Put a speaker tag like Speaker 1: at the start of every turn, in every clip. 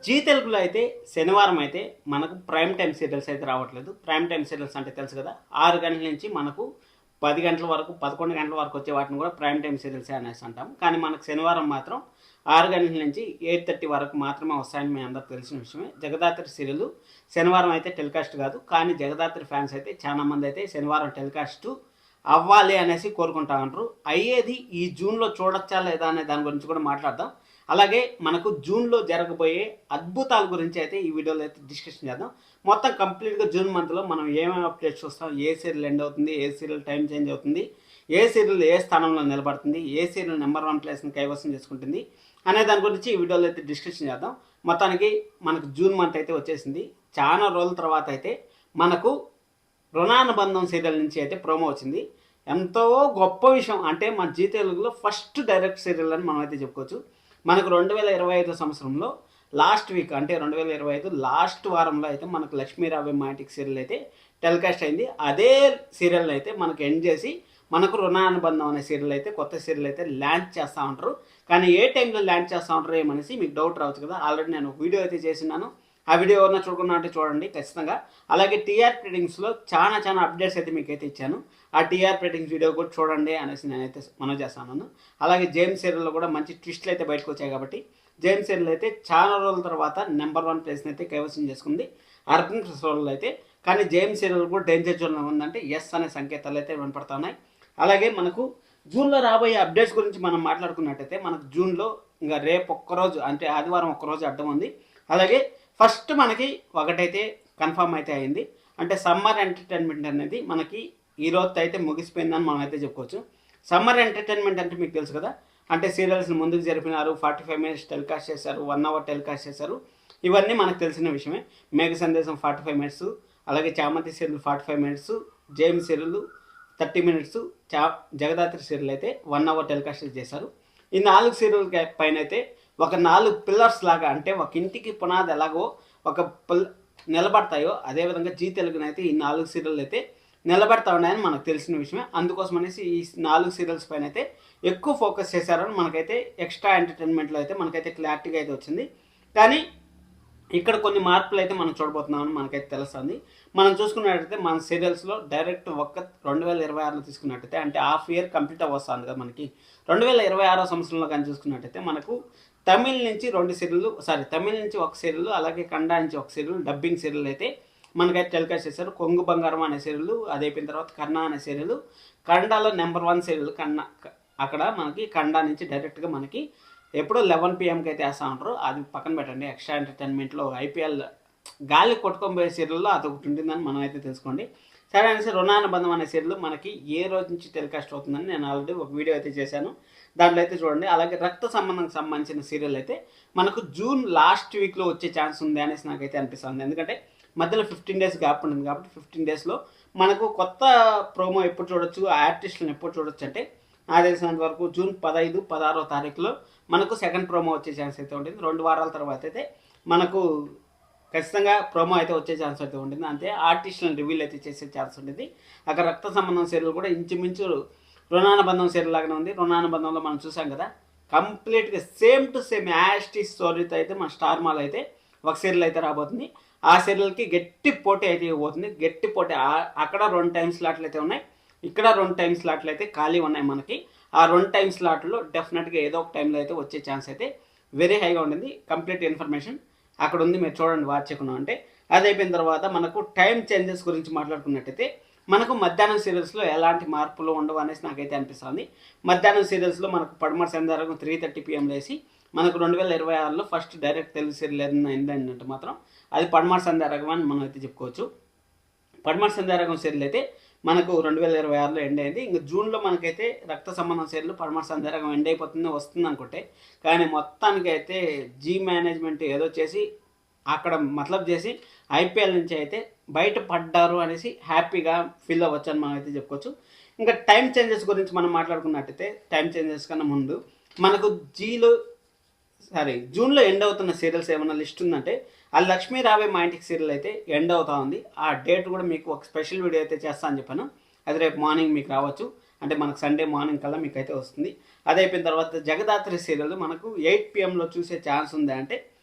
Speaker 1: G తెలుగులో అయితే శనివారం అయితే మనకు ప్రైమ్ టైమ్ సీరియల్స్ అయితే రావట్లేదు. ప్రైమ్ టైమ్ సీరియల్స్ అంటే తెలుసు కదా, 6 గంటల నుంచి మనకు 10 గంటల వరకు 11 గంటల వరకు వచ్చే వాటిని కూడా ప్రైమ్ టైమ్ సీరియల్స్ అనేసి అంటాం. కానీ మనకు శనివారం మాత్రం 6 గంటల నుంచి 8:30 వరకు మాత్రమే వస్తాయని మీ అందరికి తెలిసిన విషయమే. జగదాత్రి సీరియల్ శనివారం అయితే టెలికాస్ట్ కాదు, కానీ జగదాత్రి ఫ్యాన్స్ అయితే చాలా మంది అయితే శనివారం టెలికాస్ట్ అవ్వాలి అనేసి కోరుకుంటా ఉంటారు. అయ్యేది ఈ జూన్లో చూడొచ్చా లేదా అనే దాని గురించి కూడా మాట్లాడదాం. అలాగే మనకు జూన్లో జరగబోయే అద్భుతాల గురించి అయితే ఈ వీడియోలో అయితే డిస్కషన్ చేద్దాం. మొత్తం కంప్లీట్గా జూన్ మంత్లో మనం ఏమేమి అప్డేట్స్ చూస్తాం, ఏ సీరియల్ ఎండ్ అవుతుంది, ఏ సీరియల్ టైం చేంజ్ అవుతుంది, ఏ సీరియల్ ఏ స్థానంలో నిలబడుతుంది, ఏ సీరియల్ నెంబర్ 1 ప్లేస్ని కైవసం చేసుకుంటుంది అనే దాని గురించి ఈ వీడియోలో అయితే డిస్కషన్ చేద్దాం. మొత్తానికి మనకు జూన్ మంత్ అయితే వచ్చేసింది. చాలా రోజుల తర్వాత అయితే మనకు రుణానుబంధం సీరియల్ నుంచి అయితే ప్రోమో వచ్చింది. ఎంతో గొప్ప విషయం. అంటే మన జీ తెలుగులో ఫస్ట్ డైరెక్ట్ సీరియల్ అని మనం అయితే చెప్పుకోవచ్చు. మనకు 2025 సంవత్సరంలో లాస్ట్ వీక్, అంటే 2025 లాస్ట్ వారంలో అయితే మనకు లక్ష్మీరావే మా ఇంటికి సీరియల్ అయితే టెలికాస్ట్ అయింది. అదే సీరియల్ అయితే మనకు ఎండ్ చేసి మనకు రుణానుబంధం అనే సీరియల్ అయితే కొత్త సీరియల్ అయితే లాంచ్ చేస్తూ ఉంటారు. కానీ ఏ టైంలో లాంచ్ చేస్తూ ఉంటారు ఏమనేసి మీకు డౌట్ రావచ్చు కదా. ఆల్రెడీ నేను వీడియో అయితే చేసినాను. ఆ వీడియో ఎవరైనా చూడకుండా అంటే చూడండి ఖచ్చితంగా. అలాగే టీఆర్పీ రేటింగ్స్లో చాలా అప్డేట్స్ అయితే మీకు అయితే ఇచ్చాను. ఆ టీఆర్పీ రేటింగ్స్ వీడియో కూడా చూడండి అనేసి నేనైతే మనం చేస్తాను. అలాగే జేమ్స్ సీరియల్లో కూడా మంచి ట్విస్ట్లు అయితే బయటకు వచ్చాయి కాబట్టి జేమ్స్ సీరియల్ అయితే చాలా రోజుల తర్వాత నెంబర్ 1 ప్లేస్ని అయితే కైవసం చేసుకుంది అర్బన్ రోల్లో అయితే. కానీ జేమ్స్ సీరియల్ కూడా డేంజర్ జోన్లో ఉందంటే ఎస్ అనే సంకేతాలు అయితే వినపడుతున్నాయి. అలాగే మనకు జూన్లో రాబోయే అప్డేట్స్ గురించి మనం మాట్లాడుకున్నట్టయితే మనకు జూన్లో ఇంకా రేపు ఒక్కరోజు, అంటే ఆదివారం ఒక్కరోజు అడ్డం ఉంది. అలాగే ఫస్ట్ మనకి ఒకటైతే కన్ఫర్మ్ అయితే అయింది. అంటే సమ్మర్ ఎంటర్టైన్మెంట్ అనేది మనకి ఈ రోజు అయితే ముగిసిపోయిందని మనం అయితే చెప్పుకోవచ్చు. సమ్మర్ ఎంటర్టైన్మెంట్ అంటే మీకు తెలుసు కదా, అంటే సీరియల్స్ని ముందుకు జరిపినారు, 45 మినిట్స్ టెలికాస్ట్ చేశారు, 1 అవర్ టెలికాస్ట్ చేశారు. ఇవన్నీ మనకు తెలిసిన విషయమే. మేఘ సందేశం 45 మినిట్స్, అలాగే చామంతి serial 45 minutes, James serial 30 minutes, Jagadhatri serial అయితే 1 అవర్ టెలికాస్ట్ చేశారు. ఈ 4 సీరియల్ పైన అయితే ఒక 4 పిల్లర్స్ లాగా, అంటే ఒక ఇంటికి పునాది ఎలాగో ఒక నిలబడతాయో అదేవిధంగా జీ తెలుగునైతే ఈ 4 సీరియల్ అయితే నిలబెడతా ఉన్నాయని మనకు తెలిసిన విషయమే. అందుకోసం అనేసి ఈ 4 సీరియల్స్ పైన అయితే ఎక్కువ ఫోకస్ చేశారని మనకైతే ఎక్స్ట్రా ఎంటర్టైన్మెంట్లో అయితే మనకైతే క్లారిటీగా అయితే వచ్చింది. కానీ ఇక్కడ కొన్ని మార్పులు అయితే మనం చూడబోతున్నామని మనకైతే తెలుస్తుంది. మనం చూసుకున్నట్టయితే మన సీరియల్స్లో డైరెక్ట్ 2026లో తీసుకున్నట్టయితే, అంటే హాఫ్ ఇయర్ కంప్లీట్ అవ్వస్తుంది కదా మనకి. 2026 సంవత్సరంలో కానీ చూసుకున్నట్టయితే మనకు తమిళ్ నుంచి 2 సీరియల్, తమిళ్ నుంచి 1 సీరియల్, అలాగే కన్నడ నుంచి 1 సీరియల్, డబ్బింగ్ సీరియల్ అయితే మనకైతే టెలికాస్ట్ చేశారు. కొంగు బంగారం అనే సీరియల్, అది అయిపోయిన తర్వాత కన్న అనే సీరియల్, కన్నడలో నెంబర్ 1 సీరియల్ అక్కడ మనకి కన్నడ నుంచి డైరెక్ట్గా మనకి ఎప్పుడో 11 PM అయితే వేస్తూ ఉంటారు. అది పక్కన పెట్టండి. ఎక్స్ట్రా ఎంటర్టైన్మెంట్లో IPL గాలి కొట్టుకొని పోయే సీరియల్లో అది ఒకటి ఉంటుందని మనం అయితే తెలుసుకోండి. సరే అనేసి రుణానుబంధం అనే సీరియల్ మనకి ఏ రోజు నుంచి టెలికాస్ట్ అవుతుందని నేను ఆల్రెడీ ఒక వీడియో అయితే చేశాను, దాంట్లో అయితే చూడండి. అలాగే రక్త సంబంధంకి సంబంధించిన సీరియల్ అయితే మనకు జూన్ లాస్ట్ వీక్లో వచ్చే ఛాన్స్ ఉంది అనేసి నాకైతే అనిపిస్తుంది. ఎందుకంటే మధ్యలో 15 డేస్ గ్యాప్ ఉంటుంది కాబట్టి 15 డేస్లో మనకు కొత్త ప్రోమో ఎప్పుడు చూడొచ్చు, ఆ ఆర్టిస్టులను ఎప్పుడు చూడొచ్చు అంటే నాకు తెలిసినంత వరకు జూన్ 15, 16వ తారీఖులో మనకు సెకండ్ ప్రోమో వచ్చే ఛాన్స్ అయితే ఉంటుంది. 2 వారాల తర్వాత అయితే మనకు ఖచ్చితంగా ప్రోమో అయితే వచ్చే ఛాన్స్ అయితే ఉంటుంది. అంతే ఆర్టిస్టులను రివీల్ అయితే చేసే ఛాన్స్ ఉంటుంది. అక్కడ రక్త సంబంధం సీరియల్ కూడా ఇంచుమించు రుణానుబంధం సీరియల్ లాగానే ఉంది. రుణానుబంధంలో మనం చూసాం కదా, కంప్లీట్గా సేమ్ టు సేమ్ యాస్టీ స్టోరీతో అయితే మన స్టార్ మాల్ అయితే ఒక సీరియల్ అయితే రాబోతుంది. ఆ సీరియల్కి గట్టి పోటీ అయితే ఇవ్వబోతుంది. గట్టి పోటీ. అక్కడ 2 టైమ్ స్లాట్లు అయితే ఉన్నాయి, ఇక్కడ 2 టైమ్ స్లాట్లు అయితే ఖాళీ ఉన్నాయి మనకి. ఆ 2 టైమ్ స్లాట్లో డెఫినెట్గా ఏదో ఒక టైంలో అయితే వచ్చే ఛాన్స్ అయితే వెరీ హైగా ఉంటుంది. కంప్లీట్ ఇన్ఫర్మేషన్ అక్కడ ఉంది, మీరు చూడండి వాచ్ చేయకుండా. అంటే అది అయిపోయిన తర్వాత మనకు టైం చేంజెస్ గురించి మాట్లాడుకున్నట్టయితే మనకు మధ్యాహ్నం సీరియల్స్లో ఎలాంటి మార్పులు ఉండవు అనేసి నాకైతే అనిపిస్తుంది. మధ్యాహ్నం సీరియల్స్లో మనకు పడమర సంధ్యారాగం 3:30 PM లేసి మనకు 2026లో ఫస్ట్ డైరెక్ట్ తెలుగు సీరియల్ ఏదైనా అయిందంటే మాత్రం అది పడమర సంధ్యారాగం అని మనం అయితే చెప్పుకోవచ్చు. పడమర సంధ్యారాగం సీరియల్ అయితే మనకు 2026లో ఎండ్ అయింది. ఇంకా జూన్లో మనకైతే రక్త సంబంధం సీరియల్ పడమర సంధ్యారాగం ఎండ్ అయిపోతుంది, వస్తుంది అనుకుంటే. కానీ మొత్తానికైతే జీ మేనేజ్మెంట్ ఏదో చేసి అక్కడ మతలబ్ చేసి IPL నుంచి అయితే బయటపడ్డారు అనేసి హ్యాపీగా ఫీల్ అవ్వచ్చు అని మనం అయితే చెప్పుకోవచ్చు. ఇంకా టైం చేంజెస్ గురించి మనం మాట్లాడుకున్నట్టయితే టైం చేంజెస్ కన్నా ముందు మనకు జూన్లో ఎండ్ అవుతున్న సీరియల్స్ ఏమైనా లిస్ట్ ఉందంటే ఆ లక్ష్మీ రావే మా ఇంటికి సీరియల్ అయితే ఎండ్ అవుతా ఉంది. ఆ డేట్ కూడా మీకు ఒక స్పెషల్ వీడియో అయితే చేస్తా అని చెప్పాను. అది రేపు మార్నింగ్ మీకు రావచ్చు, అంటే మనకు సండే మార్నింగ్ కల్లా మీకు అయితే వస్తుంది. అది అయిపోయిన తర్వాత జగదాత్రి సీరియల్ మనకు 8 PMలో చూసే ఛాన్స్ ఉంది. అంటే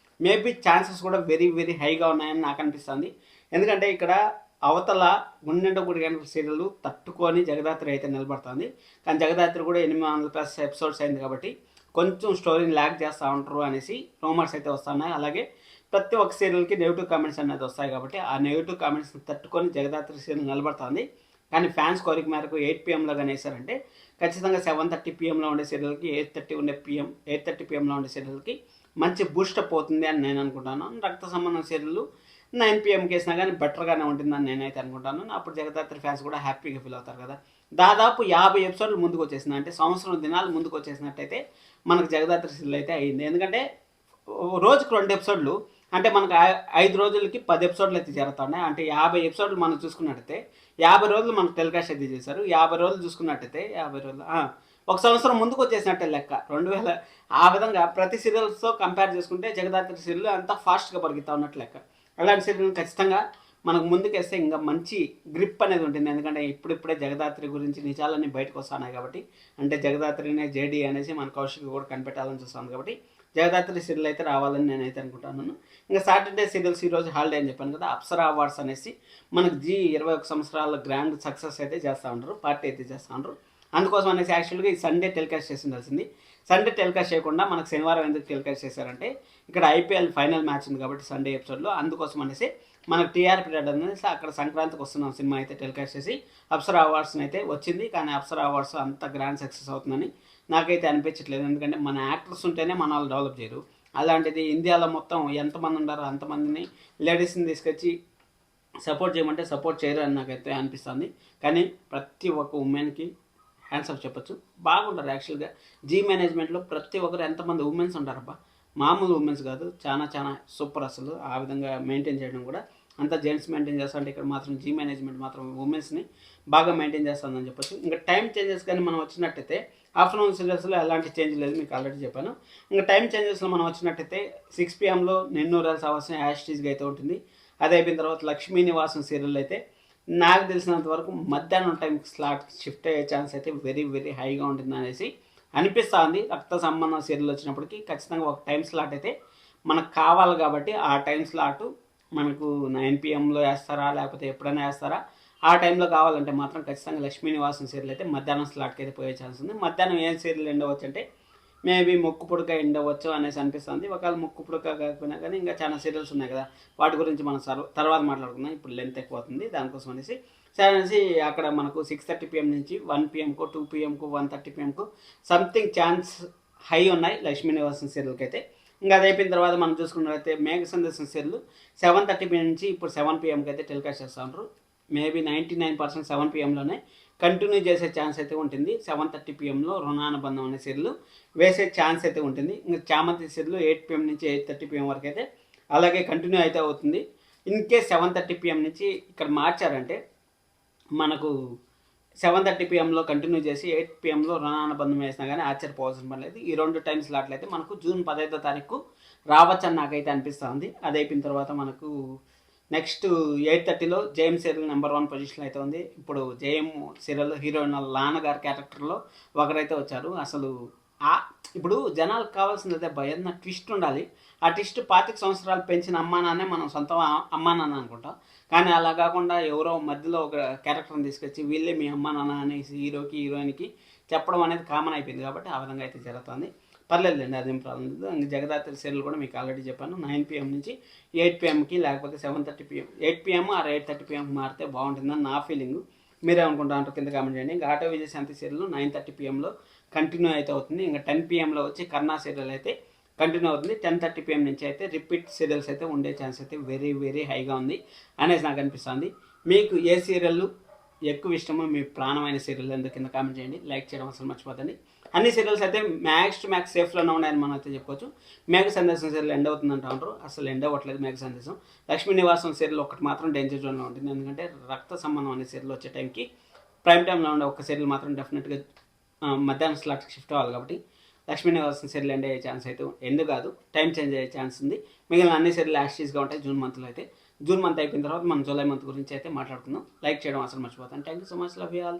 Speaker 1: మేబీ ఛాన్సెస్ కూడా వెరీ వెరీ హైగా ఉన్నాయని నాకు అనిపిస్తుంది. ఎందుకంటే ఇక్కడ అవతల గుండెంట గుడి గంటల సీరియల్ తట్టుకొని జగదాత్రి అయితే నిలబడుతుంది. కానీ జగదాత్రి కూడా 800+ ఎపిసోడ్స్ అయింది కాబట్టి కొంచెం స్టోరీని ల్యాక్ చేస్తూ ఉంటారు అనేసి రూమర్స్ అయితే వస్తున్నాయి. అలాగే ప్రతి ఒక్క సీరియల్కి నెగిటివ్ కామెంట్స్ అనేది వస్తాయి కాబట్టి ఆ నెగిటివ్ కామెంట్స్ని తట్టుకొని జగదాత్రి సీరియల్ నిలబడుతుంది. కానీ ఫ్యాన్స్ కోరిక మేరకు 8 PM కానీ వేశారంటే ఖచ్చితంగా 7:30 PM ఉండే సీరియల్కి 8:30 PM ఉండే సీరియల్కి మంచి బూస్టప్ అవుతుంది అని నేను అనుకుంటాను. రక్త సంబంధం సీరియల్ 9 PMకి వేసినా కానీ బెటర్గానే ఉంటుందని నేనైతే అనుకుంటాను. అప్పుడు జగదాత్రి ఫ్యాన్స్ కూడా హ్యాపీగా ఫీల్ అవుతారు కదా. దాదాపు 50 ఎపిసోడ్లు ముందుకు వచ్చేసింది, అంటే సంవత్సరం దినాలు ముందుకు వచ్చేసినట్టయితే మనకు జగదాత్రి సీరియల్ అయితే అయింది. ఎందుకంటే రోజుకు 2 ఎపిసోడ్లు అంటే మనకు 5 రోజులకి 10 ఎపిసోడ్లు అయితే జరుగుతున్నాయి. అంటే 50 ఎపిసోడ్లు మనం చూసుకున్నట్టయితే 50 రోజులు మనకు టెలికాస్ట్ అయితే చేశారు. 50 రోజులు చూసుకున్నట్టయితే 50 రోజులు ఒక సంవత్సరం ముందుకు వచ్చేసినట్టే లెక్క. 2000 ఆ విధంగా ప్రతి సీరియల్స్తో కంపేర్ చేసుకుంటే జగదాత్రి సీరియల్ అంతా ఫాస్ట్గా పరిగెత్తా ఉన్నట్టు లెక్క. అలాంటి సీరియల్ ఖచ్చితంగా మనకు ముందుకేస్తే ఇంకా మంచి గ్రిప్ అనేది ఉంటుంది. ఎందుకంటే ఇప్పుడిప్పుడే జగదాత్రి గురించి నిజాలన్నీ బయటకు వస్తున్నాయి కాబట్టి, అంటే జగదాత్రినే జేడీ అనేసి మన కౌశిక్ కూడా కనిపెట్టాలని చూస్తాను కాబట్టి జగదాత్రి సీరియల్ అయితే రావాలని నేనైతే అనుకుంటున్నాను. ఇంకా సాటర్డే సీరియల్స్ ఈరోజు హాలిడే అని చెప్పాను కదా, అప్సరా అవార్డ్స్ అనేసి మనకు 21 సంవత్సరాల గ్రాండ్ సక్సెస్ అయితే చేస్తూ ఉంటారు, పార్టీ అయితే చేస్తూ ఉంటారు. అందుకోసం అనేసి యాక్చువల్గా ఈ సండే టెలికాస్ట్ చేసి ఉండాల్సింది. సండే టెలికాస్ట్ చేయకుండా మనకు శనివారం ఎందుకు టెలికాస్ట్ చేశారంటే ఇక్కడ IPL ఫైనల్ మ్యాచ్ ఉంది కాబట్టి సండే ఎపిసోడ్లో, అందుకోసం అనేసి మనకు టీఆర్పీ రేట్ అనేసి అక్కడ సంక్రాంతికి వస్తున్నాం సినిమా అయితే టెలికాస్ట్ చేసి అప్సరా అవార్డ్స్ని అయితే వచ్చింది. కానీ అప్సరా అవార్డ్స్ అంత గ్రాండ్ సక్సెస్ అవుతుందని నాకైతే అనిపించట్లేదు. ఎందుకంటే మన యాక్టర్స్ ఉంటేనే మన వాళ్ళు డెవలప్ చేయరు. అలాంటిది ఇండియాలో మొత్తం ఎంతమంది ఉన్నారో అంతమందిని లేడీస్ని తీసుకొచ్చి సపోర్ట్ చేయమంటే సపోర్ట్ చేయరు అని నాకైతే అనిపిస్తుంది. కానీ ప్రతి ఒక్క ఉమెన్కి హ్యాండ్స్ ఆఫ్ చెప్పొచ్చు, బాగుంటారు యాక్చువల్గా. జీ మేనేజ్మెంట్లో ప్రతి ఒక్కరు ఎంతమంది ఉమెన్స్ ఉంటారబ్బా, మామూలు ఉమెన్స్ కాదు, చాలా చాలా సూపర్. అసలు ఆ విధంగా మెయింటైన్ చేయడం కూడా అంతా జెంట్స్ మెయింటైన్ చేస్తుంటే ఇక్కడ మాత్రం జీ మేనేజ్మెంట్ మాత్రం ఉమెన్స్ని బాగా మెయింటైన్ చేస్తుందని చెప్పొచ్చు. ఇంకా టైం చేంజెస్ కానీ మనం వచ్చినట్టయితే ఆఫ్టర్నూన్ సీరియల్స్లో ఎలాంటి చేంజ్ లేదు, మీకు ఆల్రెడీ చెప్పాను. ఇంకా టైం చేంజెస్లో మనం వచ్చినట్టయితే 6 PMలో నిన్నూరాల్సి అవసరం యాస్టీజ్గా అయితే ఉంటుంది. అది అయిపోయిన తర్వాత లక్ష్మీ నివాసం సీరియల్ అయితే నాకు తెలిసినంత వరకు మధ్యాహ్నం టైంకి స్లాట్ షిఫ్ట్ అయ్యే ఛాన్స్ అయితే వెరీ వెరీ హైగా ఉంటుంది అనేసి అనిపిస్తుంది. రక్త సంబంధం సీరియల్ వచ్చినప్పటికీ ఖచ్చితంగా ఒక టైం స్లాట్ అయితే మనకు కావాలి కాబట్టి ఆ టైం స్లాట్ మనకు 9 PMలో వేస్తారా లేకపోతే ఎప్పుడైనా వేస్తారా, ఆ టైంలో కావాలంటే మాత్రం ఖచ్చితంగా లక్ష్మీ నివాసం సీరియల్ అయితే మధ్యాహ్నం స్లాట్కి అయితే పోయే ఛాన్స్ ఉంది. మధ్యాహ్నం ఏం సీరియల్ ఎండవచ్చు అంటే మేబీ ముక్కు పుడక ఎండవచ్చు అనేసి అనిపిస్తుంది. ఒకవేళ ముక్కు పుడక కాకపోయినా కానీ ఇంకా చాలా సీరియల్స్ ఉన్నాయి కదా, వాటి గురించి మనం తర్వాత మాట్లాడుకుందాం, ఇప్పుడు లెంత్ ఎక్కువ అవుతుంది. దానికోసం అనేసి సరే అనేసి అక్కడ మనకు 6:30 PM నుంచి 1 PMకు 2 PMకు 1:30 PMకు సంథింగ్ ఛాన్స్ హై ఉన్నాయి లక్ష్మీ నివాసం సీరియల్కి అయితే. ఇంకా అది అయిపోయిన తర్వాత మనం చూసుకున్నట్లయితే మేఘ సందేశం సీరియల్ 7:30 PM నుంచి ఇప్పుడు 7 PMకి అయితే టెలికాస్ట్ చేస్తూ ఉంటారు. మేబీ 99% 7 PMలోనే కంటిన్యూ చేసే ఛాన్స్ అయితే ఉంటుంది. 7:30 PMలో రుణానుబంధం అనే సీరియల్ వేసే ఛాన్స్ అయితే ఉంటుంది. ఇంకా చామంతి సీరియల్ 8 PM నుంచి 8:30 PM వరకు అయితే అలాగే కంటిన్యూ అయితే అవుతుంది. ఇన్ కేస్ 7:30 PM నుంచి ఇక్కడ మార్చారంటే మనకు 7:30 PMలో కంటిన్యూ చేసి 8 PMలో రుణానుబంధం వేసినా కానీ ఆశ్చర్యపోవాల్సిన పని లేదు. ఈ 2 టైం స్లాట్లు అయితే మనకు జూన్ 15వ తారీఖు రావచ్చని నాకైతే అనిపిస్తుంది. అది అయిపోయిన తర్వాత మనకు నెక్స్ట్ 8:30లో జేఎం సీరియల్ నెంబర్ 1 పొజిషన్ అయితే ఉంది. ఇప్పుడు జేఎం సీరియల్లో హీరోయిన్ నాన్నగారి క్యారెక్టర్లో ఒకరైతే వచ్చారు. అసలు ఇప్పుడు జనాలకు కావాల్సింది అదే భయం, ట్విస్ట్ ఉండాలి. ఆ ట్విస్ట్ 25 సంవత్సరాలు పెంచిన అమ్మా నాన్నే మనం సొంతం అమ్మా నాన్న అనుకుంటాం. కానీ అలా కాకుండా ఎవరో మధ్యలో ఒక క్యారెక్టర్ని తీసుకొచ్చి వీళ్ళే మీ అమ్మా నాన్న అనేసి హీరోకి హీరోయిన్కి చెప్పడం అనేది కామన్ అయిపోయింది కాబట్టి ఆ విధంగా అయితే జరుగుతుంది. పర్లేదులేండి, అదేం ప్రాబ్లం లేదు. ఇంక జగదాత్రి సీరియల్ కూడా మీకు ఆల్రెడీ చెప్పాను, 9 PM నుంచి 8 PMకి లేకపోతే 7:30 PM 8 PM ఆర్ 8:30 PMకి మారితే బాగుంటుందని నా ఫీలింగ్. మీరేమనుకుంటా అంటారు కింద కామెంట్ చేయండి. ఇంకా ఆటో విజయశాంతి సీరియల్ 9:30 PMలో కంటిన్యూ అయితే అవుతుంది. ఇంకా 10 PMలో వచ్చి కర్ణా సీరియల్ అయితే కంటిన్యూ అవుతుంది. 10:30 PM నుంచి అయితే రిపీట్ సీరియల్స్ అయితే ఉండే ఛాన్స్ అయితే వెరీ వెరీ హైగా ఉంది అనేసి నాకు అనిపిస్తుంది. మీకు ఏ సీరియల్ ఎక్కువ ఇష్టమో, మీ ప్రాణమైన సీరియల్ ఎందుకు కింద కామెంట్ చేయండి. లైక్ చేయడం అసలు మర్చిపోతండి. అన్ని సీరియల్స్ అయితే మ్యాక్స్ టు మ్యాక్స్ సేఫ్లోనే ఉన్నాయని మనం అయితే చెప్పుకోవచ్చు. మేఘ సందేశం సీరియల్ ఎండ్ అవుతుందంటా ఉంటారు, అసలు ఎండ్ అవ్వట్లేదు మేఘ సందేశం. లక్ష్మీ నివాసం సీరియల్ ఒకటి మాత్రం డేంజర్ జోన్లో ఉంటుంది. ఎందుకంటే రక్త సంబంధం అనే సీరియల్ వచ్చే టైంకి ప్రైమ్ టైంలో ఉండే ఒక సీరియల్ మాత్రం డెఫినెట్గా మధ్యాహ్నం స్లాట్కి షిఫ్ట్ అవ్వాలి కాబట్టి లక్ష్మీ నివాసం సీరియల్ ఎండ్ అయ్యే ఛాన్స్ అయితే ఎండ్ కాదు, టైం చేంజ్ అయ్యే ఛాన్స్ ఉంది. మిగిలిన అన్ని సీరియల్ యాక్టివ్గా ఉంటాయి జూన్ మంత్లో అయితే. జూన్ మంత్ అయిపోయిన తర్వాత మనం జూలై మంత్ గురించి అయితే మాట్లాడుకుందాం. లైక్ చేయడం అసలు మర్చిపోతాను. Thank you so much, love you all.